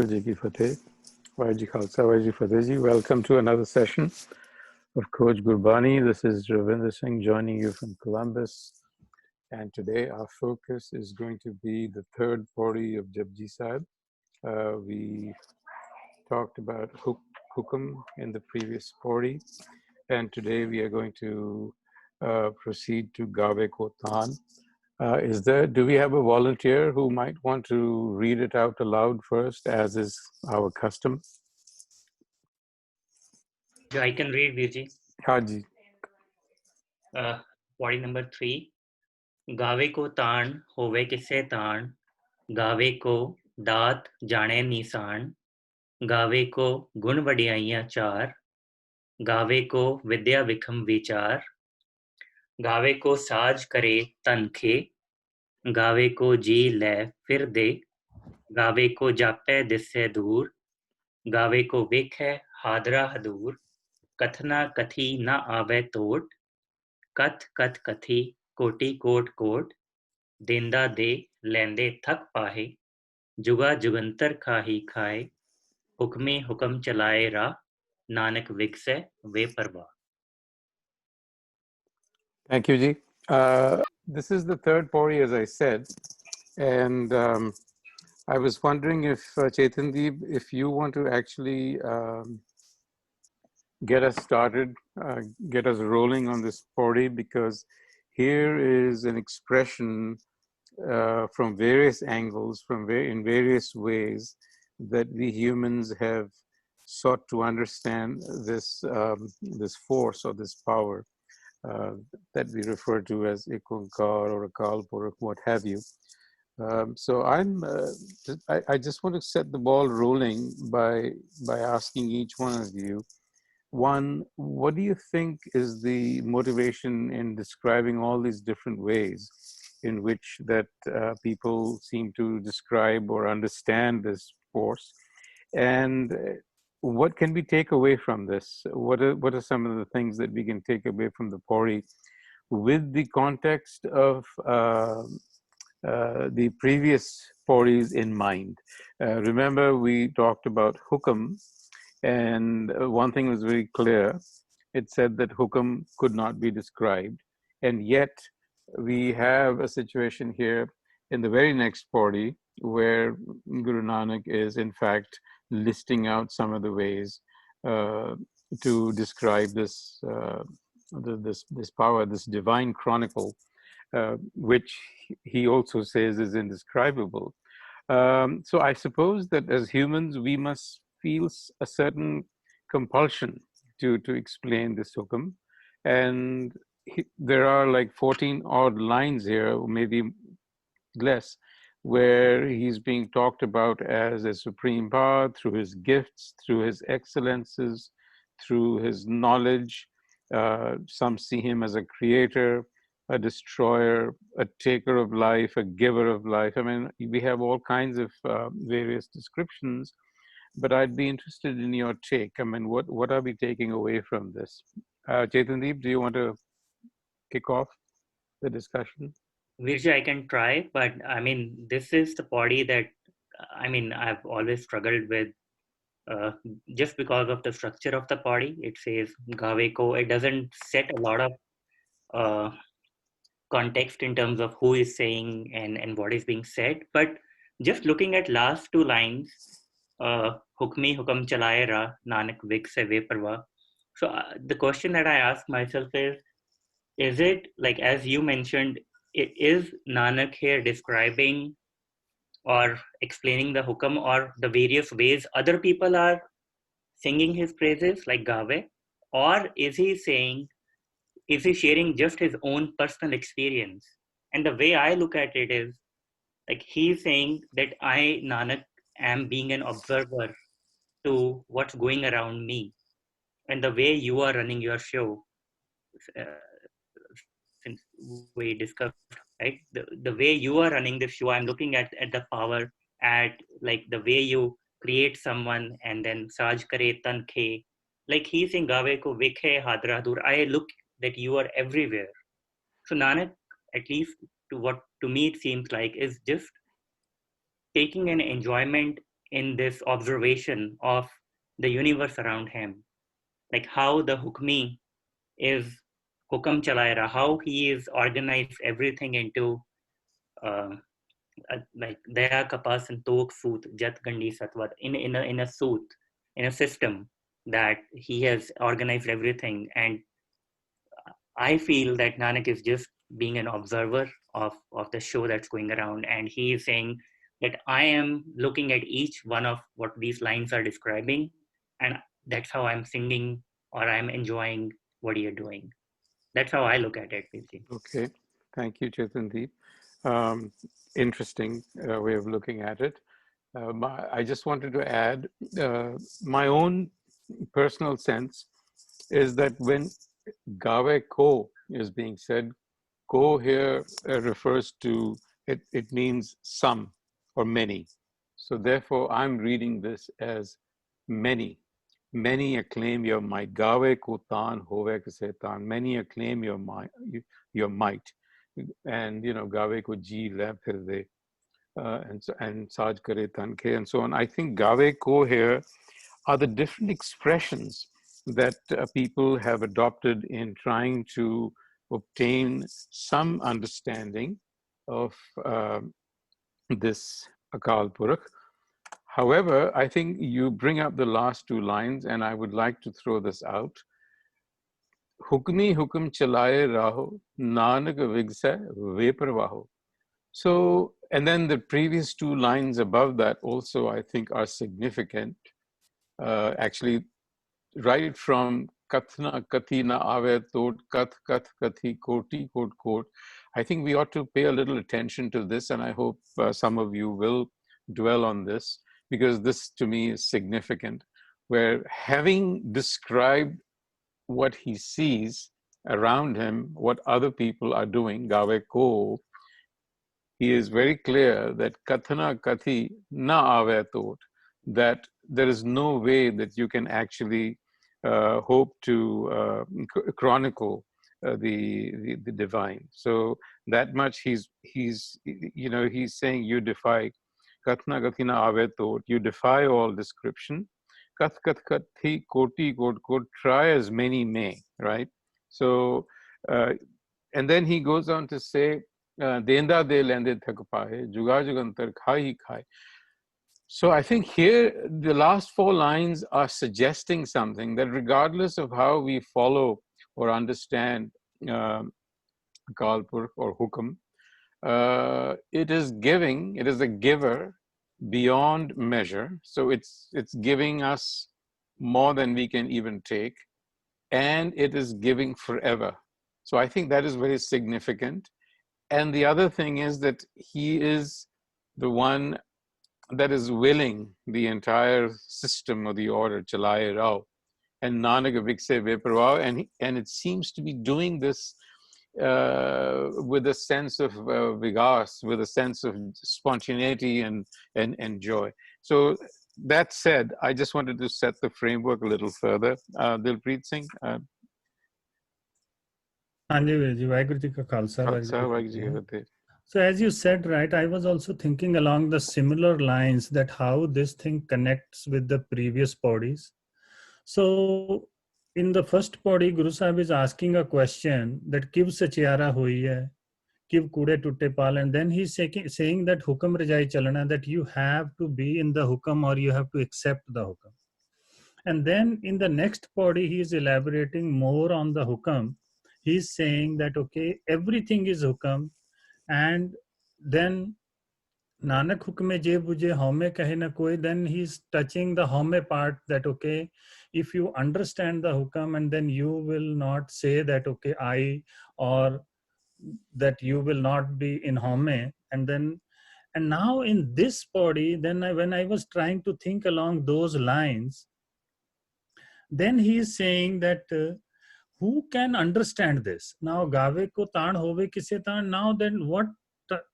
Ji ki Fateh, Vaji Khalsa, Vaji Fateh Ji. Welcome to another session of Coach Gurbani. This is Ravinder Singh joining you from Columbus. And today our focus is going to be the third Pauri of Japji Sahib. We talked about Hukum in the previous Pauri. And today we are going to proceed to Gawe Ko Taan. Do we have a volunteer who might want to read it out aloud first, as is our custom? I can read, Virji. Haji. Body number 3. गावे को तान होवे किसे तान, गावे को दात जाने निशान, गावे को गुण वडियाइयां चार, गावे को विद्या विखम विचार, गावे को साज करे तनखे, गावे को जी ले फिर दे, गावे को जापे दिस्से दूर, गावे को विखे हादरा हदूर, कथना कथी न आवे तोट, कथ कथ कथी कोटि कोट कोट, देंदा दे लेंदे थक पाहे, जुगा जुगंतर खाही खाए, हुक्मे हुक्म चलाए रा, नानक विकसे वे परवा. Thank you, Ji. This is the third Pauri, as I said, and I was wondering if Chetandeep, if you want to actually get us started, get us rolling on this Pauri, because here is an expression from various angles, in various ways, that we humans have sought to understand this this force or this power that we refer to as Ikunkar or Akal Purakh, what have you. So I just want to set the ball rolling by asking each one of you, one, what do you think is the motivation in describing all these different ways in which that people seem to describe or understand this force? And what can we take away from this? What are some of the things that we can take away from the Pauri with the context of the previous Pauris in mind? Remember, we talked about Hukam, and one thing was very clear. It said that Hukam could not be described, and yet we have a situation here in the very next Pauri where Guru Nanak is in fact listing out some of the ways to describe this this power, this divine chronicle, which he also says is indescribable. So I suppose that as humans, we must feel a certain compulsion to explain this Hukam. And there are like 14 odd lines here, or maybe less, where he's being talked about as a supreme power through his gifts, through his excellences, through his knowledge. Some see him as a creator, a destroyer, a taker of life, a giver of life. I mean, we have all kinds of various descriptions, but I'd be interested in your take. I mean, what are we taking away from this? Chetandeep, do you want to kick off the discussion? Virji, I can try, but I mean, this is the body that I've always struggled with. Just because of the structure of the body, it says Gawe ko. It doesn't set a lot of context in terms of who is saying and what is being said. But just looking at last two lines, Hukmi hukam chalaye ra, Nanak vik se ve parwa. So the question that I ask myself is it like, as you mentioned, is Nanak here describing or explaining the hukam or the various ways other people are singing his praises like Gawe? Or is he sharing just his own personal experience? And the way I look at it is like he's saying that I, Nanak, am being an observer to what's going around me. And the way you are running your show, since we discussed, right? The way you are running the show, I'm looking at the power, at like the way you create someone and then Saj kare tan khe. Like he's saying, Gawe ko vikhe hadra dur. I look that you are everywhere. So Nanak, at least to what to me it seems like, is just taking an enjoyment in this observation of the universe around him, like how the hukmi is hukam chalaira, how he is organized everything into uh, like daya kapas and tok suit jat gandi satvat in a suit, in a system that he has organized everything. And I feel that Nanak is just being an observer of the show that's going around, and he is saying that I am looking at each one of what these lines are describing, and that's how I'm singing or I'm enjoying what you're doing. That's how I look at it, basically. Okay, thank you, Chetandeep. Um, Interesting way of looking at it. I just wanted to add my own personal sense is that when Gave Ko is being said, Ko here refers to, it means some or many. So therefore, I'm reading this as many. Many acclaim your might. Gave ko tan hove kise tan. Many acclaim your might. Your might. And, Gave ko ji le phir de. And Saj kare tan ke, and so on. I think Gave ko here are the different expressions that people have adopted in trying to obtain some understanding of this Akal Purakh. However, I think you bring up the last two lines, and I would like to throw this out. Hukmi hukum chalaye raho, nanak vigsa ve parvaho. So, and then the previous two lines above that also, I think, are significant. Actually, right from Kathna Kathi na ave tot Kath Kath Kathi Koti Kot Kot. I think we ought to pay a little attention to this, and I hope some of you will dwell on this, because this to me is significant. Where having described what he sees around him, what other people are doing, Gave Ko, he is very clear that Kathana Kathi na ave tot, that there is no way that you can actually hope to chronicle the divine. So that much he's saying you defy Kathna Kathina ave tot, you defy all description. Kath kath kathi koti kot kot, try as many may, right? So uh, and then he goes on to say, Denda de lende thak pahe, juga jugantar khai khai. So I think here the last four lines are suggesting something, that regardless of how we follow or understand Kalpur or Hukam, it is a giver beyond measure. So it's giving us more than we can even take, and it is giving forever. So I think that is very significant. And the other thing is that he is the one that is willing the entire system of the order, Chalaye Rao, and Nanak Vikse Veparvao, and it seems to be doing this with a sense of vigas, with a sense of spontaneity and joy. So that said, I just wanted to set the framework a little further. Dilpreet Singh. हाँ जी वीर जी, वाहिगुरु जी का खालसा, वाहिगुरु जी की Khalsa, Fateh. So as you said, right, I was also thinking along the similar lines, that how this thing connects with the previous bodies. So in the first body, Guru Sahib is asking a question that kiv sachiara hui hai, kiv kude tutte pal, and then he's saying that hukam rajai chalana, that you have to be in the hukam or you have to accept the hukam. And then in the next body, he is elaborating more on the hukam. He's saying that, okay, everything is hukam, and then Nanak hukme je bujhe haume kahe na koi, then he's touching the haume part, that, okay, if you understand the hukam, and then you will not say that, okay, I, or that you will not be in haume. And now in this body, then when I was trying to think along those lines, then he is saying that who can understand this? Now, Gave ko taan hove kise taan. Now, then what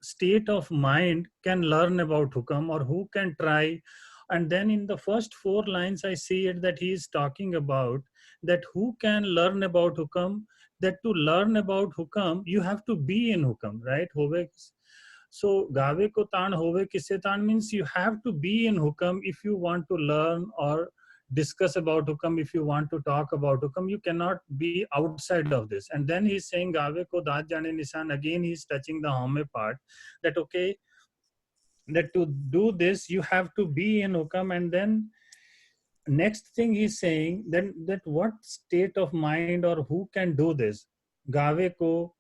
state of mind can learn about Hukam, or who can try? And then in the first four lines, I see it that he is talking about that who can learn about Hukam, that to learn about Hukam, you have to be in Hukam, right? So Gave ko taan hove kisse taan means you have to be in hukam if you want to learn or discuss about hukam, if you want to talk about hukam, you cannot be outside of this. And then he's saying Gave ko daat jane nisan, again he's touching the home part, that okay, that to do this you have to be in hukam. And then next thing he's saying, then that what state of mind or who can do this? Gave ko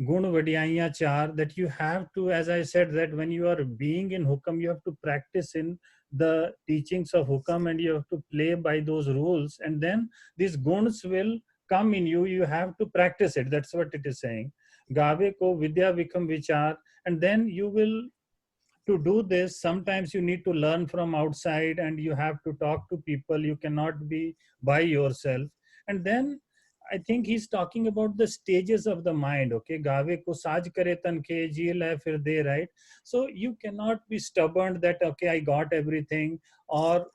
gun vadiyaiyan char, that you have to, as I said, that when you are being in hukam, you have to practice in the teachings of hukam and you have to play by those rules, and then these guns will come in you. You have to practice it. That's what it is saying. Gave ko vidya vikam vichar, and then you will, to do this, sometimes you need to learn from outside and you have to talk to people. You cannot be by yourself. And then I think he's talking about the stages of the mind. Okay, Gave ko saaj kare tan ke jeel hai fir de, right? So you cannot be stubborn that okay, I got everything, or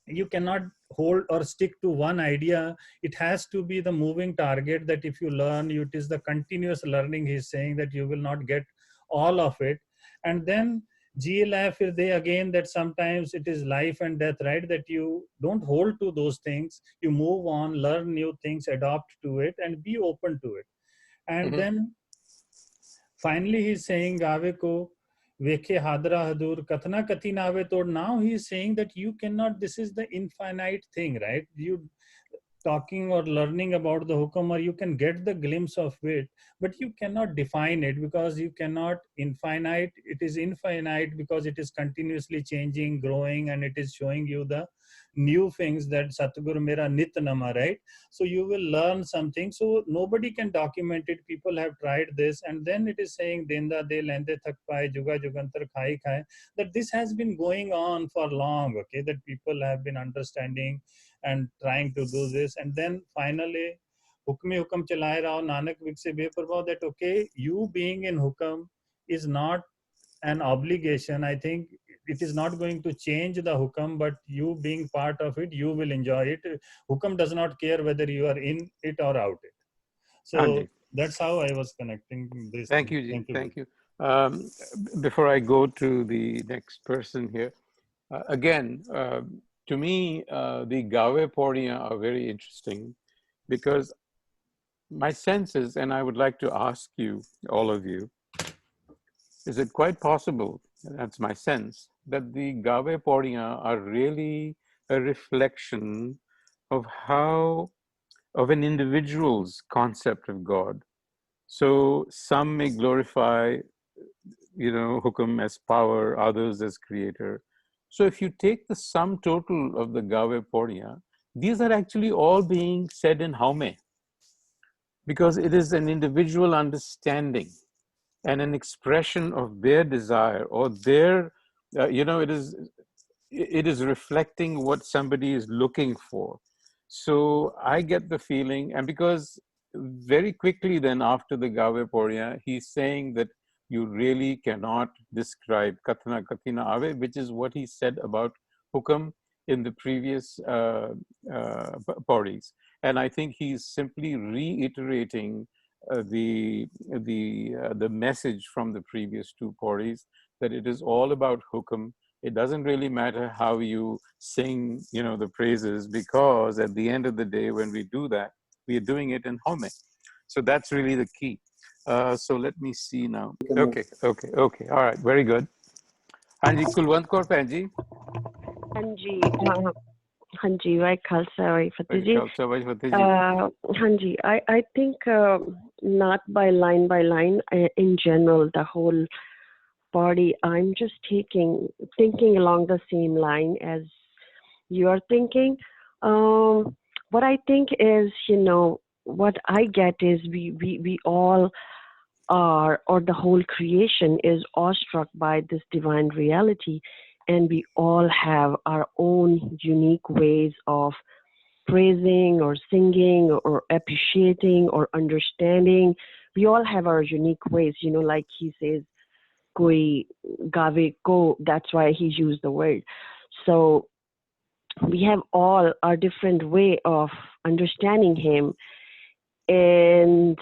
you cannot hold or stick to one idea. It has to be the moving target, that if you learn, it is the continuous learning. He's saying that you will not get all of it. And then GLF is they again, that sometimes it is life and death, right? That you don't hold to those things, you move on, learn new things, adopt to it, and be open to it. And then finally he's saying Gave ko Vekhe hadra hadur kathna kathi nave tod. Now he's saying that you cannot, this is the infinite thing, right? You talking or learning about the hukam, or you can get the glimpse of it, but you cannot define it, because you cannot infinite. It is infinite because it is continuously changing, growing, and it is showing you the new things, that Satguru mera nit nama, right? So you will learn something. So nobody can document it. People have tried this, and then it is saying denda de lende thak paye juga jugantar khai khai, that this has been going on for long. Okay, that people have been understanding and trying to do this. And then finally hukme hukam chalaye raho, Nanak vikse beprabhav, that okay, you being in hukam is not an obligation. I think it is not going to change the hukam, but you being part of it, you will enjoy it. Hukam does not care whether you are in it or out it. So Anji. that's how I was connecting this Thank thing. you, Ji. Thank you. Thank you. Before I go to the next person here, again, to me, the Gave Poriya are very interesting, because my sense is, and I would like to ask you, all of you, is it quite possible, that's my sense, that the Gave Poriya are really a reflection of of an individual's concept of God? So some may glorify, Hukam as power, others as creator. So if you take the sum total of the Gave Poriya, these are actually all being said in Haume, because it is an individual understanding and an expression of their desire, or their, it is reflecting what somebody is looking for. So I get the feeling, and because very quickly then after the Gave Poriya, he's saying that you really cannot describe Kathana Kathina Ave, which is what he said about Hukam in the previous Pauris. And I think he's simply reiterating the message from the previous two Pauris, that it is all about Hukam. It doesn't really matter how you sing, the praises, because at the end of the day, when we do that, we are doing it in Home. So that's really the key. So let me see now. Okay. All right. Very good. Hanji Kulwant Kaur Bhen ji. Hanji, Hanji, vai Khalsa, vai Fateh ji. Khalsa, vai Fateh ji. Hanji, I think not by line, in general, the whole body. I'm just thinking along the same line as you are thinking. What I think is, what I get is we all are, or the whole creation is awestruck by this divine reality, and we all have our own unique ways of praising or singing or appreciating or understanding. We all have our unique ways, like he says, koi gave ko, that's why he used the word. So we have all our different way of understanding him. And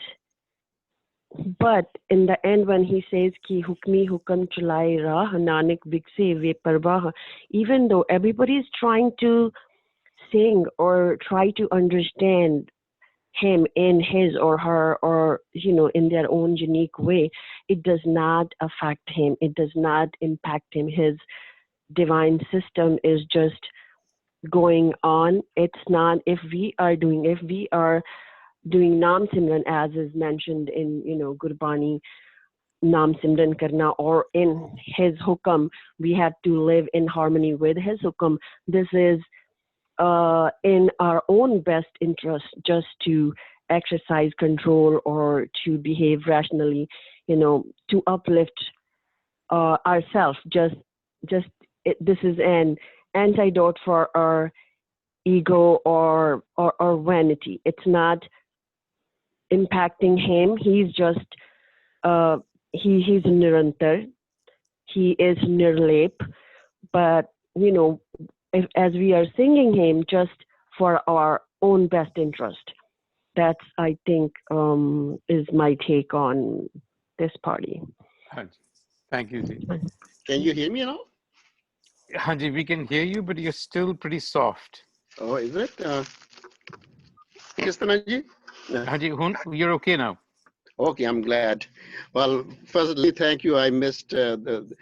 But in the end, when he says ki hukmi hukam chalai rah nanak bikse ve parwah, even though everybody is trying to sing or try to understand him in his or her, or in their own unique way, it does not affect him, it does not impact him. His divine system is just going on. It's not, if we are doing Nam Simran, as is mentioned in Gurbani, Nam Simran karna, or in his hukam, we have to live in harmony with his hukam. This is in our own best interest, just to exercise control or to behave rationally, to uplift ourselves. This is an antidote for our ego or vanity. It's not impacting him. He's just he's nirantar. He is nirlep. But as we are singing him just for our own best interest, that's, I think, is my take on this party. Hanji. Thank you, Ji. Can you hear me now? Hanji, we can hear you, but you're still pretty soft. Oh, is it? Kristanaji? Hanji, you're okay now. Okay, I'm glad. Well, firstly, thank you. I missed the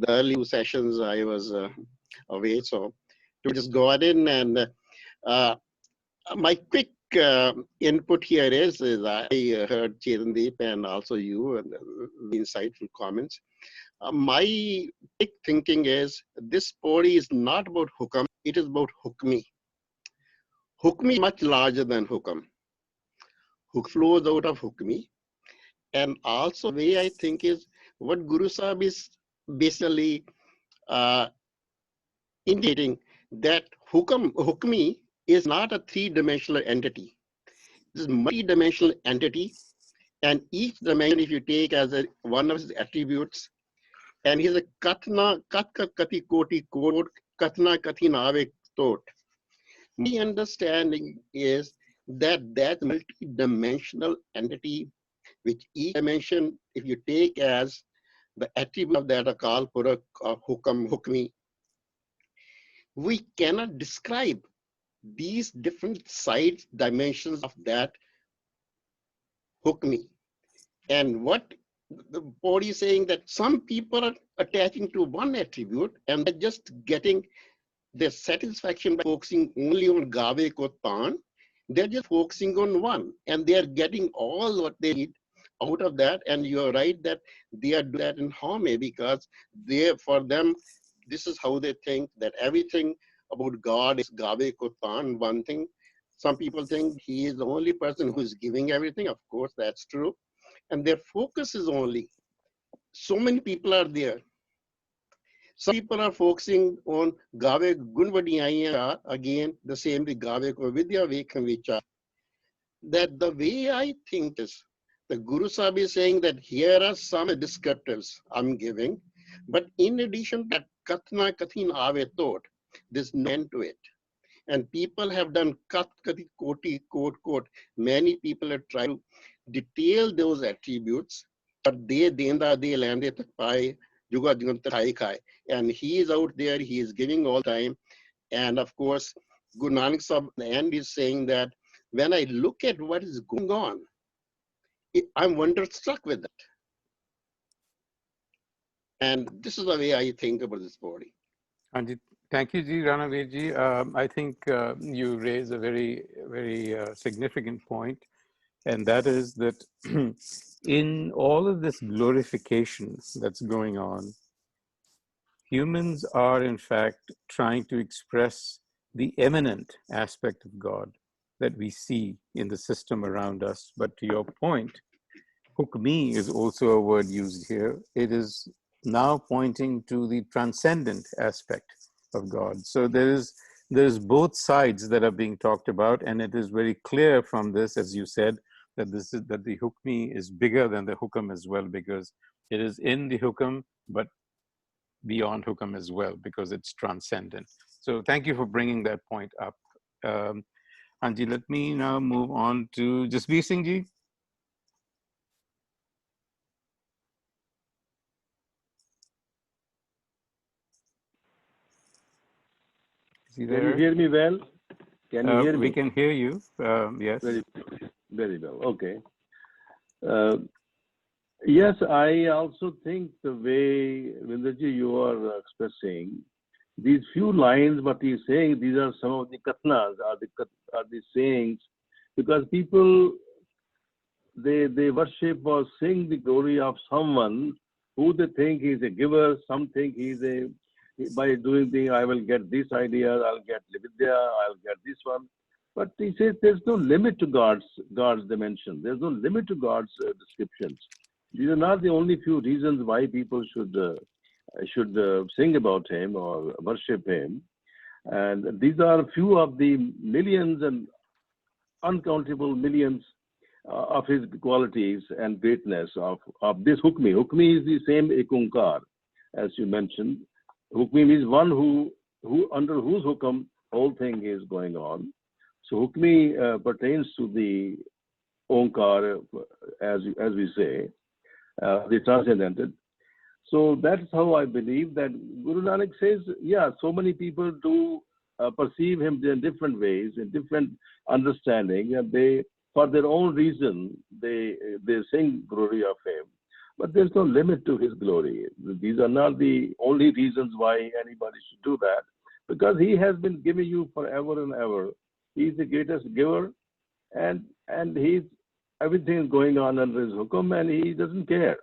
early sessions. I was away, so to just go in and my quick input here is I heard Chirandeep and also you and the insightful comments. My big thinking is this story is not about hukam, it is about hukmi. Hukmi is much larger than hukam. Huk flows out of hukmi. And also the way I think is what Guru Sahib is basically indicating that hukmi is not a three-dimensional entity. This is a multi-dimensional entity, and each dimension, if you take as one of his attributes, and he's a katna kati koti kod katna kati nave tot. My understanding is that multi-dimensional entity, which each dimension, if you take as the attribute of that Akal Purakh or hukmi, we cannot describe these different sides, dimensions of that hukmi. And what the body is saying that some people are attaching to one attribute and they're just getting their satisfaction by focusing only on Gave Kotan. They're just focusing on one and they're getting all what they need out of that. And you're right that they are doing that in harmony because for them, this is how they think that everything about God is Gave Kotan, one thing. Some people think he is the only person who is giving everything. Of course, that's true. And their focus is only, so many people are there. Some people are focusing on Gave Gunvadiyaya, again, the same with Gave Ko Vidya Vekham Vichar. That the way I think is, the Guru Sahib is saying that here are some descriptors I'm giving, but in addition to that, Katna Kathin Ave Tot, there's no end to it. And people have done kat kati koti quote. Many people have tried to detail those attributes, but they lande tak pai juga jugantai khai. And he is out there, he is giving all time. And of course, Guru Nanak Sahib at the end is saying that when I look at what is going on, I'm wonderstruck with that. And this is the way I think about this body. Hanji, thank you, Ji Ranaveji. I think you raise a very, very significant point, and that is that in all of this glorification that's going on, humans are in fact trying to express the eminent aspect of God that we see in the system around us. But to your point, hukmi is also a word used here. It is now pointing to the transcendent aspect of God. So there's both sides that are being talked about, and it is very clear from this, as you said, that the hukmi is bigger than the hukam as well, because it is in the hukam, but beyond hukam as well, because it's transcendent. So thank you for bringing that point up. Anji, let me now move on to Jasbir Singh Ji. he Can you there? hear me well? Can you hear me? We can hear you. Yes. Very well. Okay. Yes, I also think the way, Vindraji, you are expressing these few lines, what he's saying, these are some of the katnas, are the sayings, because people, they worship or sing the glory of someone who they think is a giver, some think he's a, by doing the, I will get this idea, I'll get Vidya, I'll get this one. But he says there's no limit to God's dimension. There's no limit to God's descriptions. These are not the only few reasons why people should sing about him or worship him. And these are a few of the millions and uncountable millions of his qualities and greatness of this Hukmi. Hukmi is the same Ekunkar, as you mentioned. Hukmi means one who under whose hukam whole thing is going on. So Hukmi pertains to the Onkar, as we say, the transcendental. So that's how I believe that Guru Nanak says, yeah, so many people do perceive him in different ways, in different understanding, and they, for their own reason, they sing glory of him. But there's no limit to his glory. These are not the only reasons why anybody should do that, because he has been giving you forever and ever. He's the greatest giver, and he's everything is going on under his hukum, and he doesn't care.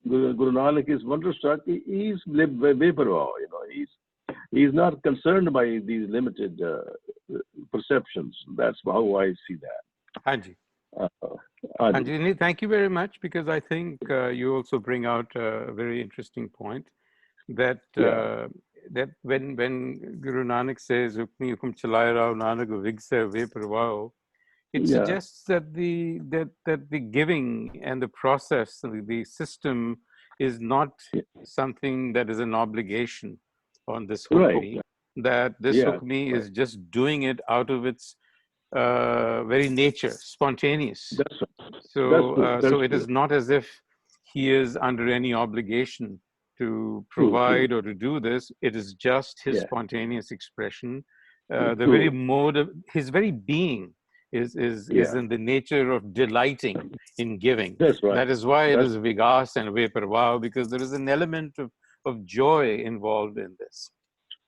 Guru Nanak is wonderstruck. He's vaporwah, you know. He's not concerned by these limited perceptions. That's how I see that. Anji. Anji. Anji, thank you very much, because I think you also bring out a very interesting point that that when Guru Nanak says "Hukmi hukum chalaya rao Nanak vigse vaporwah," it suggests that the giving and the process, the system, is not something that is an obligation on this hukmi. That this hukmi is just doing it out of its very nature, spontaneous. That's right. So it is not as if he is under any obligation to provide or to do this. It is just his spontaneous expression. The very mode of his very being is in the nature of delighting in giving. That's right. That is why it is vigas and vaporwah, because there is an element of joy involved in this.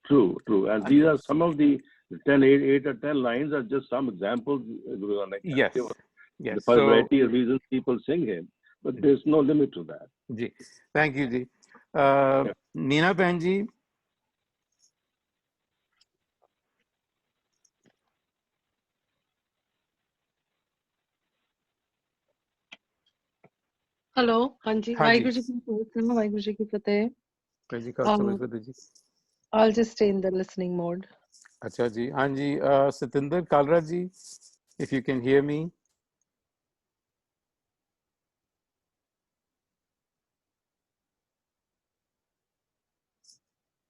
True. And these are some of the 8 or 10 lines are just some examples. Yes. The variety of reasons people sing him, but there's no limit to that. Ji. Thank you, Ji. Neena Banji. Hello, Hanji. Vaheguru Ji ki Prathna, Vaheguru Ji ki Fateh. I'll just stay in the listening mode. Acha Ji. Hanji, Satinder Kalra Ji, if you can hear me.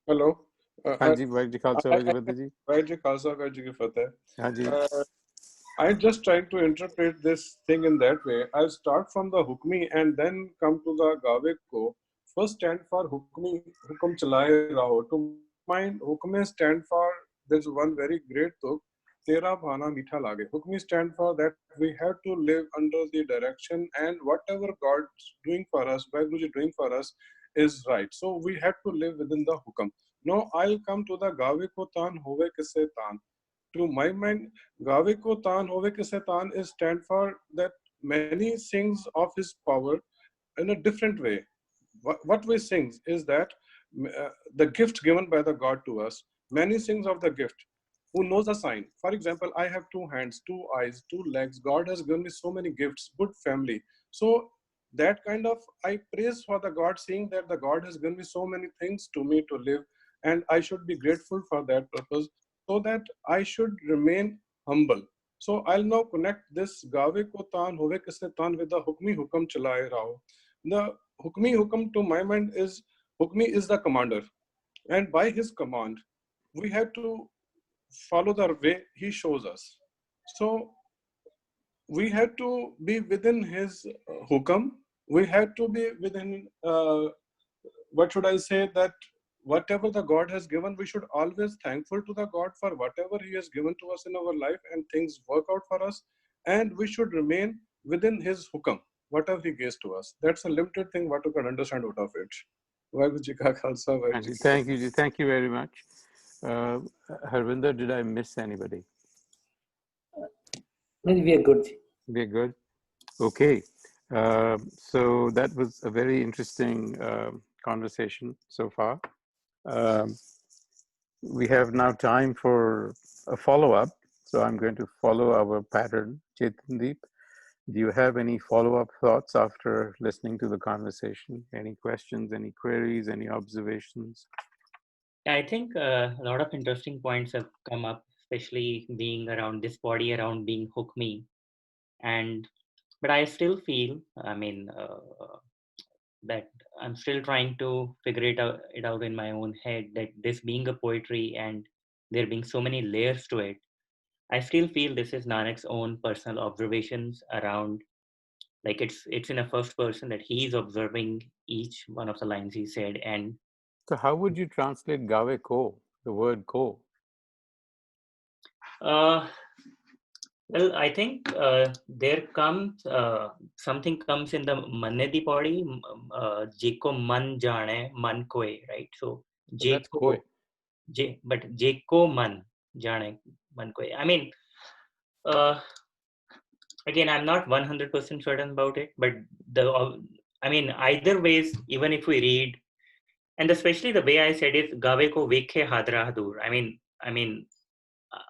Hello. Hanji, Vaheguru Khalsa, Vaheguru Ji. Vaheguru Khalsa, Vaheguru Ji Fateh. Hanji. I'm just trying to interpret this thing in that way. I'll start from the Hukmi and then come to the Gave Ko. First stand for Hukmi, Hukum Chalaye Rao. To mind, Hukmi stand for, there's one very great tuk, Tera Bhana Mitha Lage. Hukmi stand for that we have to live under the direction, and whatever God's doing for us, Vaheguru Ji doing for us, is right. So we have to live within the Hukam. Now I'll come to the Gave Ko Tan Hove Kisse Tan. To my mind, Gave Ko Tan Hove Kisse Tan is stand for that many sings of his power in a different way. What we sing is that the gift given by the God to us, many sings of the gift. Who knows a sign? For example, I have 2 hands, 2 eyes, 2 legs. God has given me so many gifts, good family. So that kind of, I praise for the God, saying that the God has given me so many things to me to live, and I should be grateful for that purpose, so that I should remain humble. So I'll now connect this Gave Ko Tan Hove Kisse Tan with the Hukmi Hukam Chalaye Rao. The Hukmi Hukam, to my mind, is Hukmi is the commander, and by his command we have to follow the way he shows us. So we have to be within his hukam. We have to be within, what should I say, that whatever the God has given, we should always thankful to the God for whatever He has given to us in our life, and things work out for us. And we should remain within His hukam, whatever He gives to us. That's a limited thing what you can understand out of it. Vaheguru Ji ka Khalsa, Vaheguru Ji ki Thank Fateh. you, Ji. Thank you very much. Harvinder, did I miss anybody? We are good. We're good. Okay. So that was a very interesting conversation so far. Um, we have now time for a follow-up. So I'm going to follow our pattern. Chetandeep, do you have any follow-up thoughts after listening to the conversation? Any questions, any queries, any observations? I think a lot of interesting points have come up, especially being around this body, around being hukmi. But I still feel, that I'm still trying to figure it out in my own head, that this being a poetry and there being so many layers to it, I still feel this is Nanak's own personal observations around, like it's in a first person that he's observing each one of the lines he said. And so how would you translate Gave Ko, the word Ko? Well, I think there comes something comes in the Manedi body, Jeko man jane man koe, right? So That's Koi. but Jeko man jane man koe. I mean, uh, again, I'm not 100% certain about it, but either ways, even if we read, and especially the way I said it, Gave ko vekhe hadra hadur.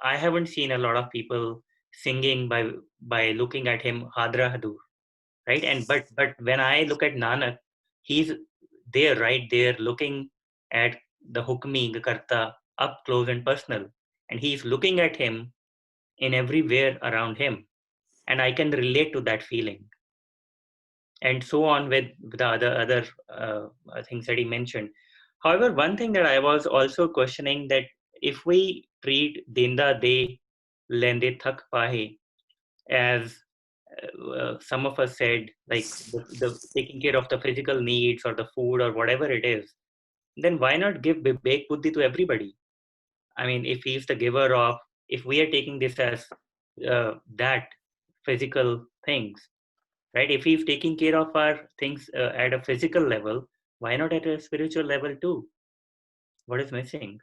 I haven't seen a lot of people singing by looking at him hadra hadur, right? And but when I look at Nanak, he's there, right there, looking at the hukmi, the karta, up close and personal, and he's looking at him in everywhere around him, and I can relate to that feeling, and so on with the other things that he mentioned. However, one thing that I was also questioning, that if we treat Dinda De Lende Thak Pahe as some of us said, like the taking care of the physical needs or the food or whatever it is, then why not give Vivek Buddhi to everybody? I mean, if he's the giver of, if we are taking this as that physical things, right? If he's taking care of our things at a physical level, why not at a spiritual level too? What is missing?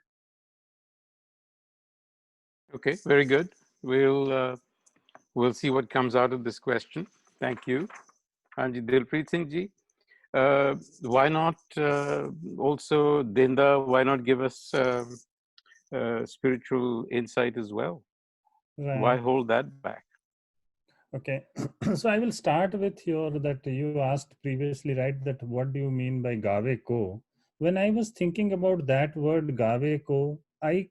Okay, very good. We'll see what comes out of this question. Thank you. Anji Dilpreet Singh ji, why not also, Dinda, why not give us spiritual insight as well? Right. Why hold that back? Okay, so I will start with that you asked previously, right? That what do you mean by Gave Ko? When I was thinking about that word Gave Ko, I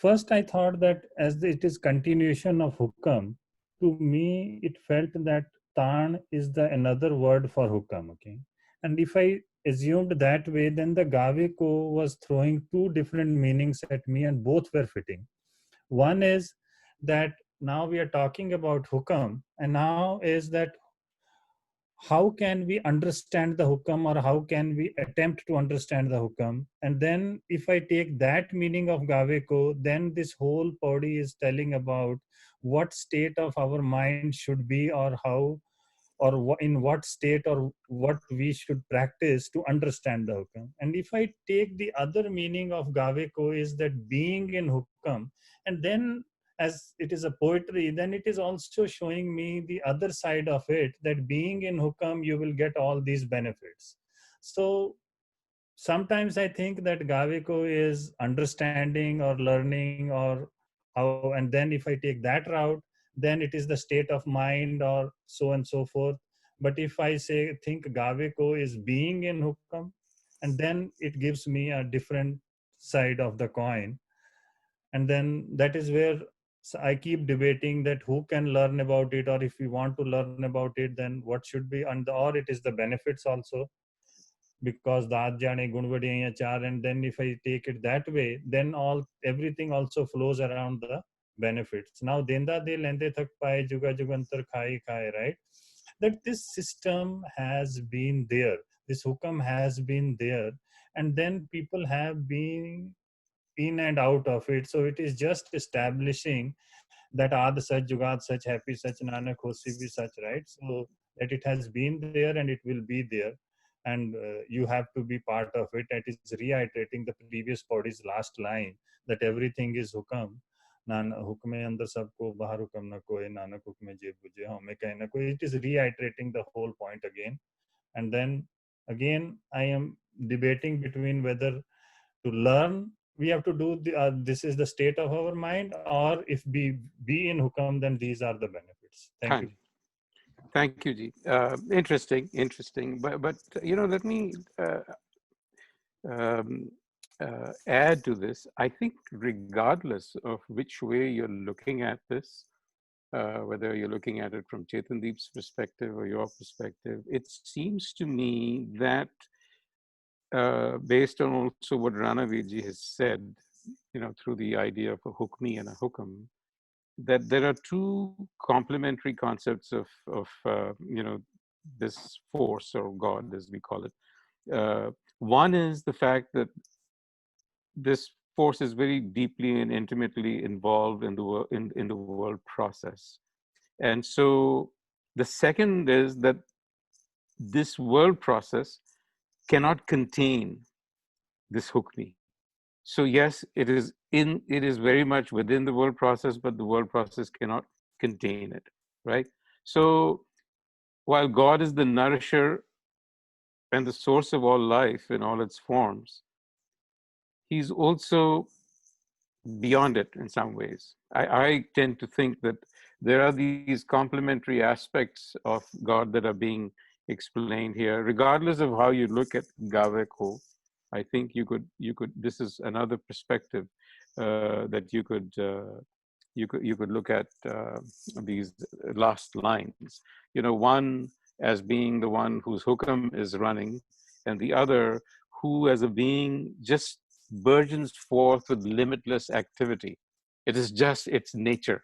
thought that as it is continuation of hukam, to me it felt that Tan is the another word for hukam. Okay, and if I assumed that way, then the Gave Ko was throwing two different meanings at me, and both were fitting. One is that now we are talking about hukam, and now is that how can we understand the hukam, or how can we attempt to understand the hukam? And then if I take that meaning of Gaveko, then this whole body is telling about what state of our mind should be, or how, or in what state, or what we should practice to understand the hukam. And if I take the other meaning of Gaveko is that being in hukam, and then as it is a poetry, then it is also showing me the other side of it, that being in hukam, you will get all these benefits. So sometimes I think that Gaveko is understanding or learning or how, and then if I take that route, then it is the state of mind or so and so forth. But if I think Gaveko is being in hukam, and then it gives me a different side of the coin. And then that is where I keep debating that who can learn about it, or if we want to learn about it, then what should be, or it is the benefits also, because daat jane gun vadiyan char. And then if I take it that way, then everything also flows around the benefits. Now denda de lende thak paye juga jugantar khai khai, right? That this system has been there, this hukam has been there, and then people have been in and out of it. So it is just establishing that Ad Sach, Jugad Sach, Happy Sach, Nanak Hosi Bhi Sach, right? So that it has been there and it will be there, and you have to be part of it. It is reiterating the previous body's last line, that everything is hukam. हुक्म अंदर सबको बाहर हुक्म न कोई नानक हुक्म जे बुझे हमें कहीं ना कोई. It is reiterating the whole point again, and then again I am debating between whether to learn we have to do this is the state of our mind, or if we be in hukam, then these are the benefits. Thank you. Thank you, Ji. Interesting. But let me add to this. I think regardless of which way you're looking at this, whether you're looking at it from Chetandeep's perspective or your perspective, it seems to me that based on also what Ranaveji has said, through the idea of a hukmi and a hukam, that there are two complementary concepts of this force or God, as we call it. One is the fact that this force is very deeply and intimately involved in the world process, and so the second is that this world process cannot contain this hukmi. So yes, it is very much within the world process, but the world process cannot contain it, right? So while God is the nourisher and the source of all life in all its forms, he's also beyond it in some ways. I tend to think that there are these complementary aspects of God that are being explained here, regardless of how you look at Gave Ko. I think you could. This is another perspective that you could look at these last lines. One as being the one whose hukam is running, and the other who, as a being, just burgeons forth with limitless activity. It is just its nature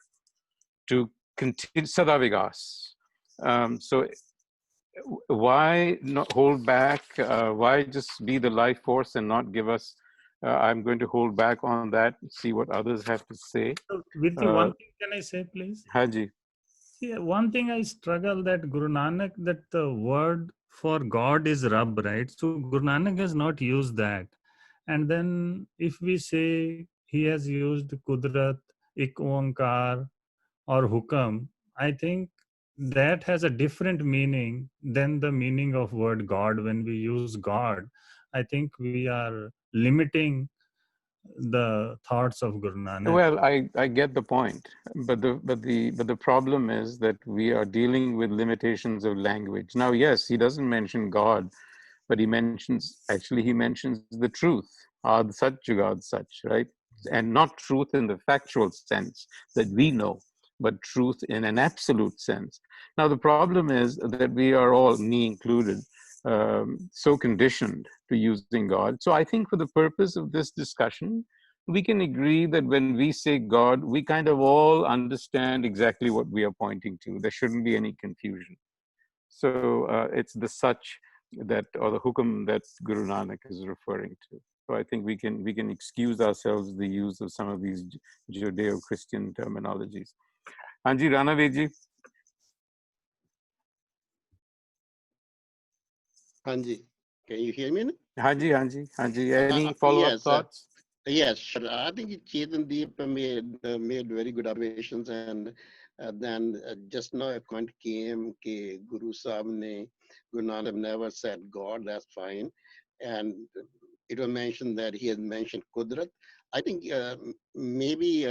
to continue sadavigas. So why not hold back? Why just be the life force and not give us? I'm going to hold back on that, see what others have to say. So, with you, one thing can I say, please? Haji. See, one thing I struggle that Guru Nanak, that the word for God is Rab, right? So Guru Nanak has not used that. And then if we say he has used Kudrat, Ik Onkar, or Hukam, I think that has a different meaning than the meaning of word God. When we use God, I think we are limiting the thoughts of Guru Nanak. Well, I get the point, but the problem is that we are dealing with limitations of language. Now, yes, he doesn't mention God, but he mentions the truth, Ad Sach Jugad Sach, right? And not truth in the factual sense that we know, but truth in an absolute sense. Now, the problem is that we are all, me included, so conditioned to using God. So I think for the purpose of this discussion, we can agree that when we say God, we kind of all understand exactly what we are pointing to. There shouldn't be any confusion. So it's the such that, or the hukam that Guru Nanak is referring to. So I think we can excuse ourselves the use of some of these Judeo-Christian terminologies. Hanji Ranaveji. Hanji, can you hear me? Hanji. Any follow-up thoughts? Yes, sure. I think Chetandeep made very good observations, and then just now a point came that Guru Sahib Guru Nanak never said God. That's fine, and it was mentioned that he has mentioned Kudrat. I think maybe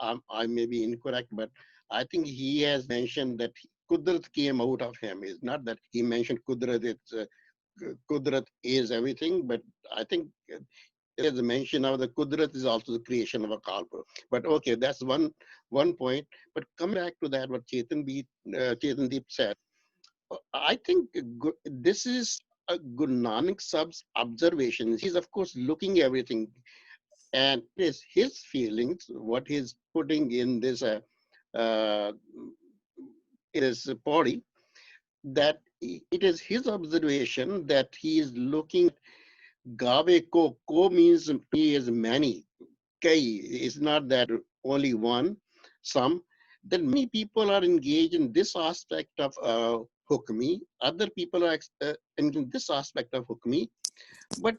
I may be incorrect, but I think he has mentioned that Kudrat came out of him. It's not that he mentioned Kudrat. It's Kudrat is everything, but I think there's a mention of the Kudrat is also the creation of a Kalpa. But okay, that's one point. But coming back to that, what Chetandeep said, I think this is a Guru Nanak Sahib's observations. He's of course looking everything, and it is his feelings, what he's putting in this Pauri, that it is his observation that he is looking Gave ko means he is many. Kai is not that only one, some. Then many people are engaged in this aspect of hukmi. Other people are in this aspect of hukmi. But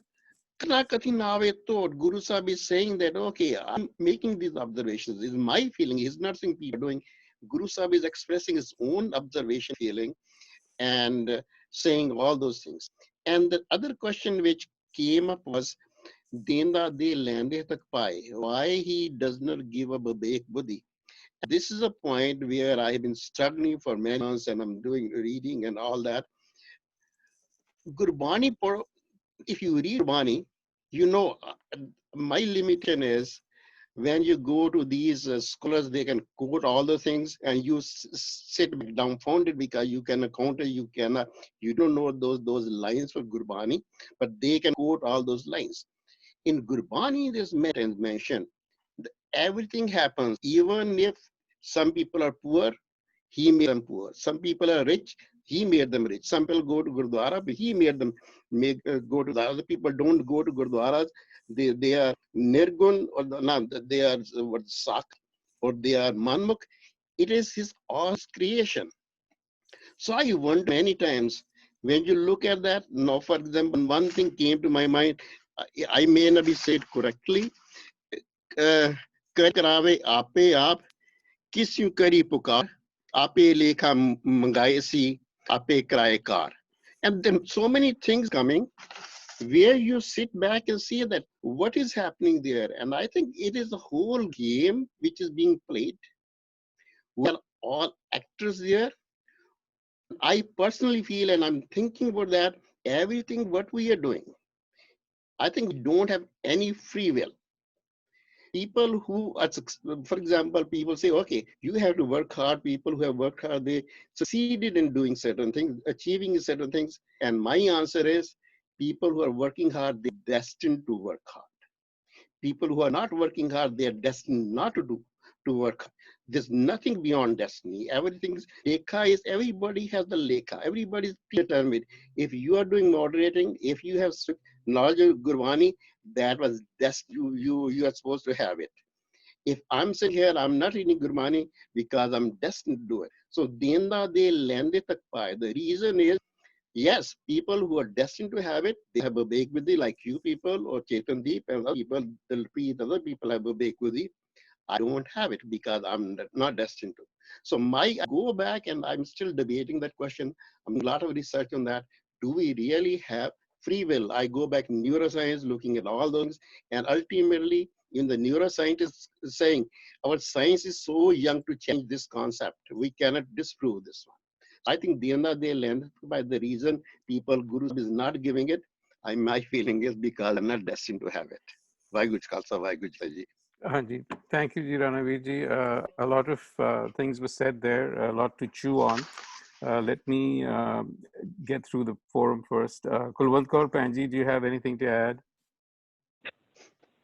Guru Sahib is saying that, okay, I'm making these observations. This is my feeling. He's not saying people are doing. Guru Sahib is expressing his own observation, feeling, and saying all those things. And the other question which came up was, Denda de lande tak pai. Why he does not give up a big buddhi. This is a point where I have been struggling for many months, and I'm doing reading and all that. Gurbani, if you read Gurbani, you know, my limitation is when you go to these scholars, they can quote all the things, and you sit dumbfounded because you can account it, you don't know those lines for Gurbani, but they can quote all those lines. In Gurbani, there's mentioned everything happens, even if some people are poor, he made them poor. Some people are rich, he made them rich. Some people go to Gurdwara, but he made them go to the other people don't go to Gurdwaras. They are Nirgun, or they are Sak, or they are Manmukh. It is his all creation. So I wonder many times when you look at that. Now, for example, one thing came to my mind. I may not be said correctly. करावे आपे आप किस्यू करी पुकार आपे लेखा मंगाए सी आपे कराए car. And then so many things coming where you sit back and see that what is happening there. And I think it is a whole game which is being played. We are all actors there. I personally feel, and I'm thinking about that, everything what we are doing, I think we don't have any free will. People who are, for example, people say, okay, you have to work hard. People who have worked hard, they succeeded in doing certain things, achieving certain things. And my answer is, people who are working hard, they're destined to work hard. People who are not working hard, they are destined not to work. There's nothing beyond destiny. Everything's lekha is, everybody has the lekha. Everybody's predetermined. If you are doing moderating, if you have knowledge of Gurwani, that was destined. You are supposed to have it. If I'm sitting here, I'm not reading Gurmani because I'm destined to do it. So denda de lende tak pai. The reason is, yes, people who are destined to have it, they have a big buddhi like you people or Chetan Deep and other people, other people have a big buddhi. I don't have it because I'm not destined to. So I go back and I'm still debating that question. I'm doing a lot of research on that. Do we really have free will? I go back in neuroscience, looking at all those, and ultimately, in the neuroscientists saying our science is so young to change this concept. We cannot disprove this one. I think the end of the land, by the reason people, Guru is not giving it, my feeling is because I'm not destined to have it. Vaigu Khalsa, Vaigu Ji. Hanji, thank you, Ranavir ji. A lot of things were said there, a lot to chew on. Let me get through the forum first. Kulwant Kaur Panji, do you have anything to add?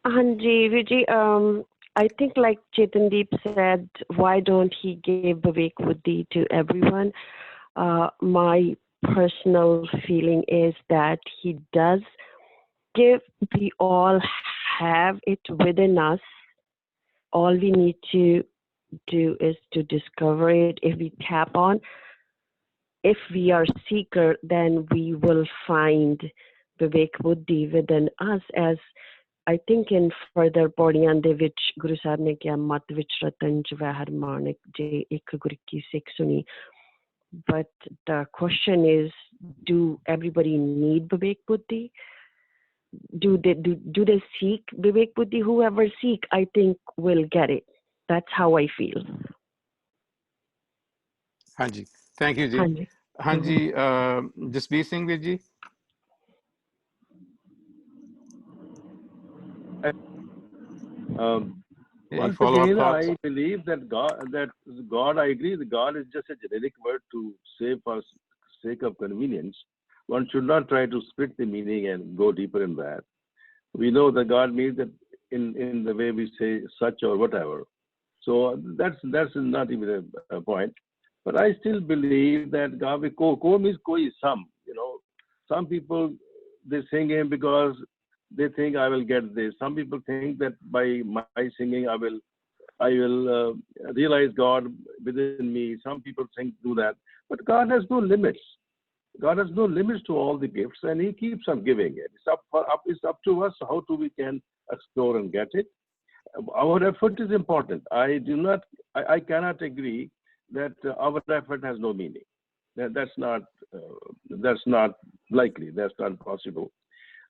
Hanji, Vijay, I think like Chetandeep said, why don't he give Vivek Buddhi to everyone? My personal feeling is that he does give. We all have it within us. All we need to do is to discover it. If we tap on, if we are seeker, then we will find Vivek Buddhi within us. As I think in further ਪੌੜੀਆਂ ਦੇ ਵਿੱਚ ਗੁਰੂ ਸਾਹਿਬ ਨੇ ਕਿਹਾ ਮਤ ਵਿੱਚ ਰਤਨ ਜਵਾਹਰ ਮਾਣਕ ਜੇ ਇੱਕ ਗੁਰ ਕੀ ਸਿੱਖ ਸੁਣੀ. But the question is, do everybody need Vivek Buddhi? Do they seek Vivek Buddhi? Whoever seek, I think, will get it. That's how I feel. Hanji, thank you, ji. Hanji, Jasbir Singh ji. Once again, I believe that God, I agree that God is just a generic word to say for sake of convenience. One should not try to split the meaning and go deeper in that. We know that God means that in the way we say such or whatever. So that's not even a point. But I still believe that Gawe ko means koi some. Some people they sing him because they think I will get this. Some people think that by my singing I will realize God within me. Some people think do that, but God has no limits. God has no limits to all the gifts, and He keeps on giving it. It's up to us how we can explore and get it. Our effort is important. I cannot agree that our effort has no meaning. That's not likely. That's not possible.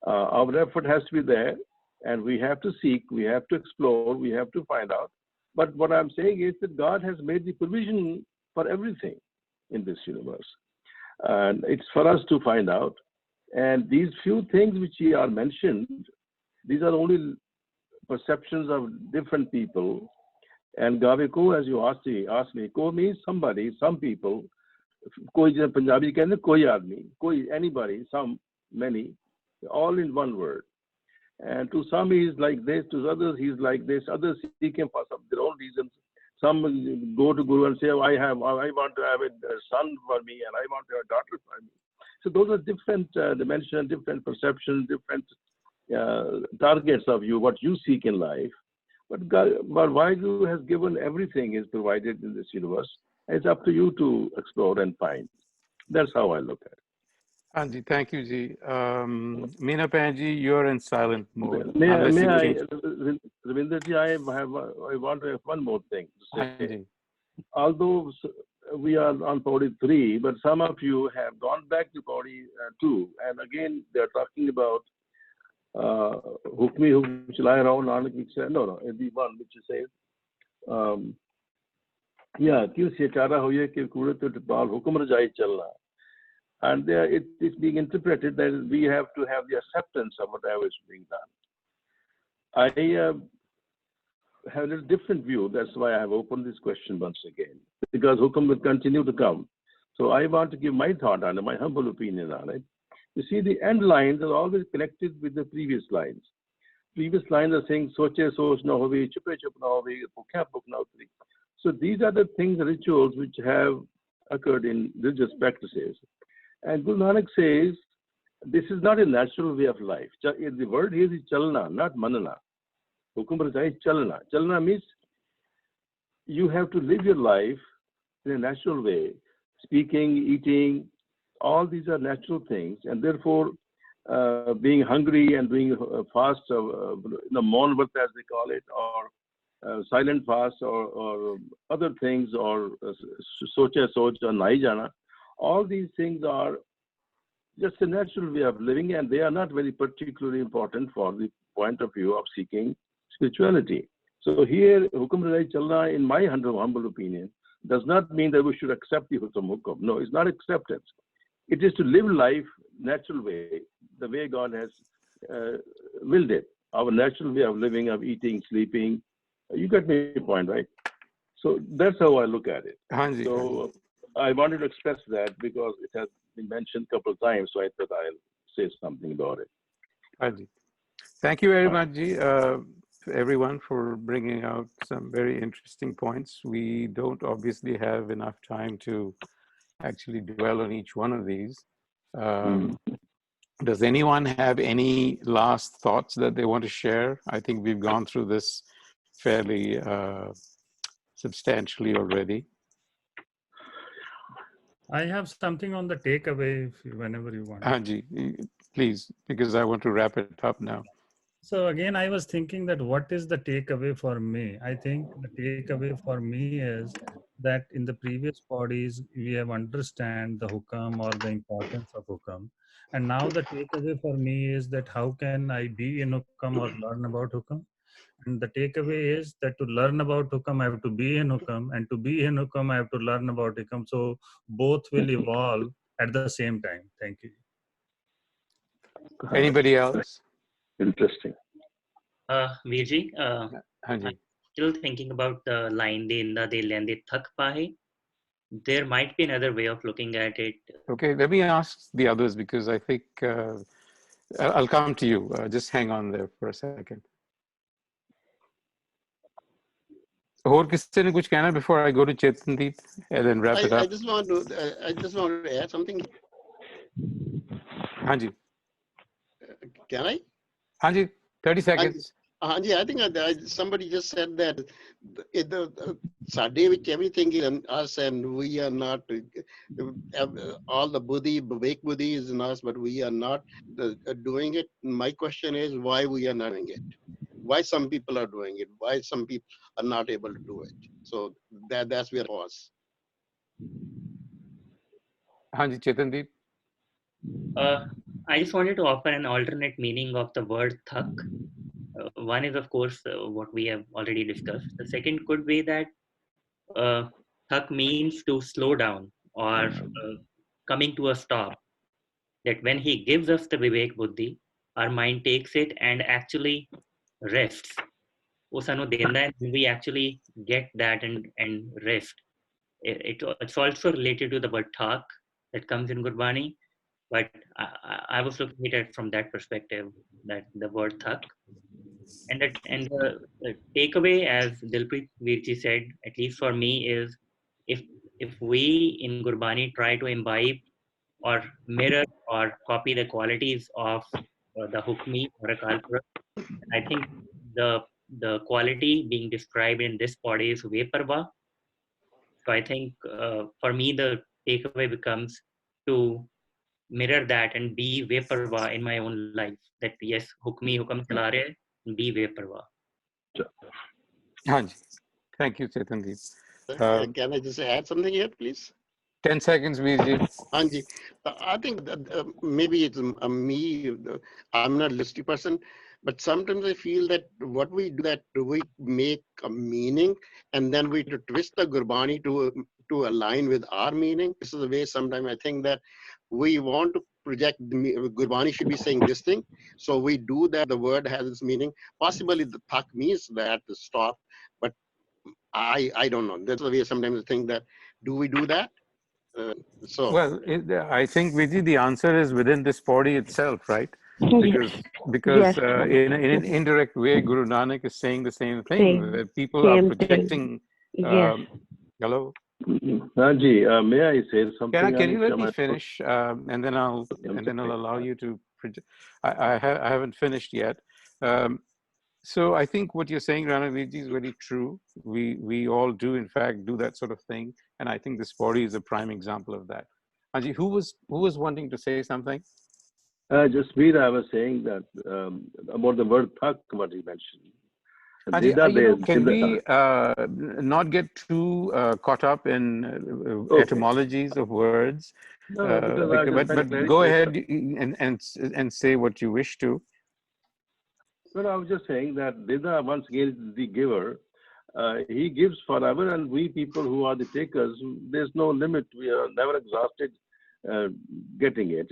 Our effort has to be there, and we have to seek, we have to explore, we have to find out. But what I'm saying is that God has made the provision for everything in this universe. And it's for us to find out. And these few things which are mentioned, these are only perceptions of different people. And Gawe ko, as you asked me, ko means somebody, some people. Koi Punjabi कहते koi aadmi, koi anybody, some, many, all in one word. And to some he is like this, to others he is like this. Others seek him for some their own reasons. Some go to Guru and say, I want to have a son for me, and I want to have a daughter for me. So those are different dimensions, different perceptions, different targets of you, what you seek in life. But Vaheguru has given everything is provided in this universe. It's up to you to explore and find. That's how I look at it. Anji, thank you, Ji. Meena Panji, you're in silent mode. May I, Ravinderji, I want to have one more thing to say. Anji. Although we are on Pauri 3, but some of you have gone back to Pauri 2, and again they're talking about Hukmi Hukm Chalaya Rao Nanak, which says, no, the one which says, kyun se chara hoye ki kurat tibal hukum rajai chalna. And there it is being interpreted that we have to have the acceptance of whatever is being done. I have a different view. That's why I have opened this question once again, because hukum will continue to come. So I want to give my thought on it, my humble opinion on it. You see, the end lines are always connected with the previous lines. Previous lines are saying, soche soch na hovi, chupe chup na hovi, bhukha bhuk na utri. So these are the things, the rituals which have occurred in religious practices. And Guru Nanak says, this is not a natural way of life. The word here is chalna, not manana. Hukum rajai is chalna. Chalna means you have to live your life in a natural way. Speaking, eating, all these are natural things. And therefore, being hungry and doing fast, maun vart as they call it, or silent fast, or other things, or socha soch or nahi jana, all these things are just a natural way of living, and they are not very particularly important for the point of view of seeking spirituality. So here, Hukum Rajai Chalna, in my humble opinion, does not mean that we should accept the Hukum. No, it's not acceptance. It is to live life natural way, the way God has willed it. Our natural way of living, of eating, sleeping. You got my point, right? So that's how I look at it. Hanji, so I wanted to express that because it has been mentioned a couple of times, so I thought I'll say something about it. Hanji. Thank you very much, Ji, everyone, for bringing out some very interesting points. We don't obviously have enough time to actually dwell on each one of these. Does anyone have any last thoughts that they want to share? I think we've gone through this fairly substantially already. I have something on the takeaway whenever you want. Anji, please, because I want to wrap it up now. So again, I was thinking that what is the takeaway for me? I think the takeaway for me is that in the previous bodies, we have understand the hukam or the importance of hukam. And now the takeaway for me is that how can I be in hukam or learn about hukam? And the takeaway is that to learn about hukam, I have to be in hukam, and to be in hukam, I have to learn about hukam. So both will evolve at the same time. Thank you. Anybody else? Interesting. Virji, I'm still thinking about the line "Deinda de lende thak pahe." There might be another way of looking at it. Okay, let me ask the others because I think I'll come to you. Just hang on there for a second. और किसी ने कुछ कहना before I go to Chetandeep and then wrap it I up? just want to add something. Hanji. Can I? Hanji, 30 seconds. Hanji, I think somebody just said that Sade which everything is in us and we are not, all the Buddhi, Vivek Buddhi is in us, but we are not doing it. My question is why we are not doing it? Why some people are doing it? Why some people are not able to do it? So that's where it was. Hanji, Chetandeep. I just wanted to offer an alternate meaning of the word thak. One is, of course, what we have already discussed. The second could be that thak means to slow down or coming to a stop. That when he gives us the Vivek Buddhi, our mind takes it and actually rests. We actually get that and rest. It's also related to the word thak that comes in Gurbani, but I was looking at it from that perspective, that the word thak. And the takeaway, as Dilpreet Virji said, at least for me, is if if we in Gurbani try to imbibe or mirror or copy the qualities of the Hukmi or a Kalpura, I think the quality being described in this body is Veparva. So I think for me the takeaway becomes to mirror that and be Veparva in my own life. That yes, Hukmi Hukam Chala Rahe, be Veparva. Hanji. Thank you, Chetandeep. Can I just add something here, please? 10 seconds, Virji. Anji, I think that maybe it's me, I'm not a listy person, but sometimes I feel that what we do, that we make a meaning and then we twist the Gurbani to align with our meaning. This is the way sometimes I think that we want to project, Gurbani should be saying this thing. So we do that, the word has its meaning. Possibly the thak means that to stop, but I don't know. That's the way sometimes I think that, do we do that? Well, I think, Viji, the answer is within this body itself, right? Yes. Because Yes. in an indirect way, Guru Nanak is saying the same thing, Same. that people are Same projecting. thing. Yes. Hello? Hanji, may I say something? Can you let me finish, and then I'll allow you to project. I haven't finished yet. So I think what you're saying, Ranaviji, is very true. We all do, in fact, do that sort of thing, and I think this body is a prime example of that. Anji, who was wanting to say something? Just Veer, I was saying that about the word thak, what he mentioned. Anji, can we not get too caught up in etymologies of words? But go ahead and say what you wish to. Well, I was just saying that Dida, once again, is the giver. He gives forever, and we people who are the takers, there's no limit. We are never exhausted getting it.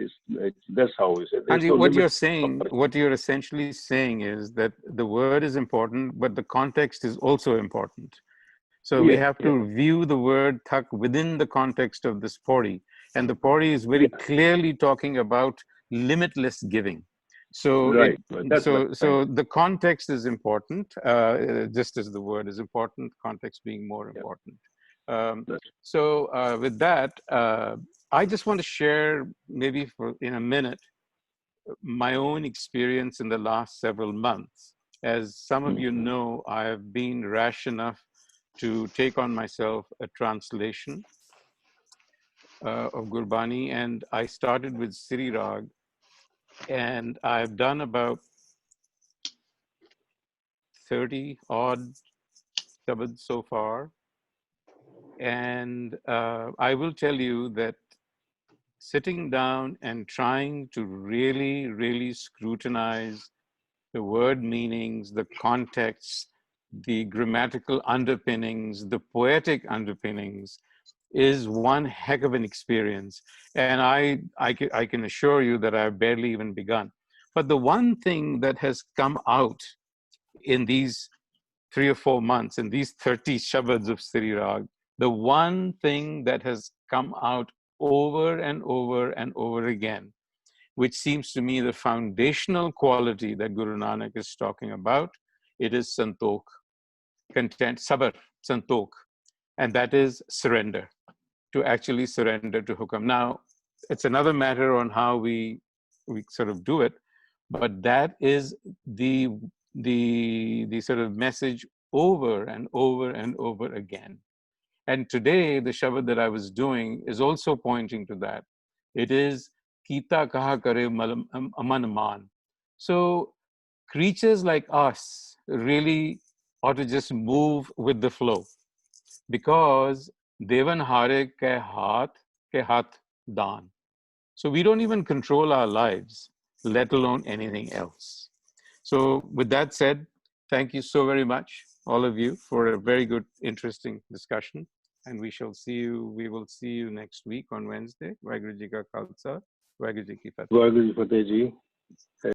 That's how we say. Anji, no what you're essentially saying is that the word is important, but the context is also important. So we have to view the word thak within the context of this Pauri. And the Pauri is very clearly talking about limitless giving. So, so the context is important, just as the word is important, context being more important. So with that, I just want to share maybe in a minute my own experience in the last several months. As some of you know, I have been rash enough to take on myself a translation of Gurbani, and I started with Sri Rag, and I've done about 30 odd shabads so far. And I will tell you that sitting down and trying to really, really scrutinize the word meanings, the context, the grammatical underpinnings, the poetic underpinnings is one heck of an experience. And I can assure you that I've barely even begun. But the one thing that has come out in these 3 or 4 months, in these 30 shabads of Sri Rag, the one thing that has come out over and over and over again, which seems to me the foundational quality that Guru Nanak is talking about, it is Santokh. content, sabar, santok, and that is surrender, to actually surrender to hukam. Now, it's another matter on how we sort of do it, but that is the sort of message over and over and over again. And today, the Shabad that I was doing is also pointing to that. It is Kita kaha kare aman man. So creatures like us really ought to just move with the flow, because Devan hare ke haath daan. So we don't even control our lives, let alone anything else. So with that said, thank you so very much, all of you, for a very good, interesting discussion. And we will see you next week on Wednesday. Waheguru Ji Ka Khalsa, Waheguru Ji Ki Fateh. Waheguru Ji Fateh Ji.